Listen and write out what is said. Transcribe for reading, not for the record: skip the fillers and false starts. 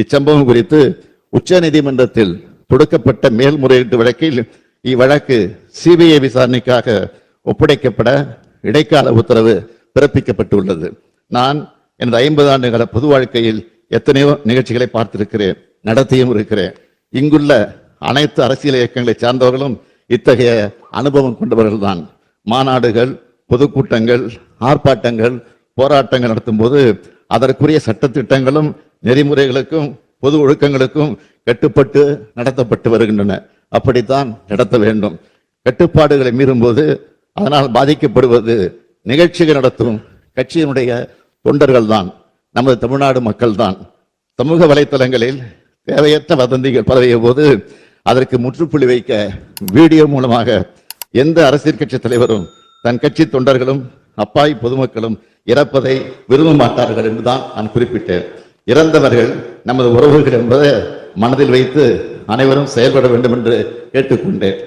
இச்சம்பவம் குறித்து உச்ச நீதிமன்றத்தில் தொடுக்கப்பட்ட மேல்முறையீட்டு வழக்கில் இவ்வழக்கு சிபிஐ விசாரணைக்காக ஒப்படைக்கப்பட இடைக்கால உத்தரவு பிறப்பிக்கப்பட்டுள்ளது. நான் எனது 50 ஆண்டுகால பொது வாழ்க்கையில் எத்தனையோ நிகழ்ச்சிகளை பார்த்திருக்கிறேன், நடத்தியும் இருக்கிறேன். இங்குள்ள அனைத்து அரசியல் இயக்கங்களை சார்ந்தவர்களும் இத்தகைய அனுபவம் கொண்டவர்கள் தான். மாநாடுகள், பொதுக்கூட்டங்கள், ஆர்ப்பாட்டங்கள், போராட்டங்கள் நடத்தும் போது அதற்குரிய சட்டத்திட்டங்களும் நெறிமுறைகளுக்கும் பொது ஒழுக்கங்களுக்கும் கட்டுப்பட்டு நடத்தப்பட்டு வருகின்றன. அப்படித்தான் நடத்த வேண்டும். கட்டுப்பாடுகளை மீறும்போது அதனால் பாதிக்கப்படுவது நிகழ்ச்சிகள் நடத்தும் கட்சியினுடைய தொண்டர்கள் தான், நமது தமிழ்நாடு மக்கள் தான். சமூக வலைத்தளங்களில் தேவையற்ற வதந்திகள் பரவிய போது அதற்கு முற்றுப்புள்ளி வைக்க வீடியோ மூலமாக எந்த அரசியல் கட்சி தலைவரும் தன் கட்சி தொண்டர்களும் அப்பாவி பொதுமக்களும் இறப்பதை விரும்ப மாட்டார்கள் என்றுதான் நான் குறிப்பிட்டேன். இறந்தவர்கள் நமது உறவுகள் என்பதை மனதில் வைத்து அனைவரும் செயல்பட வேண்டும் என்று கேட்டுக்கொண்டேன்.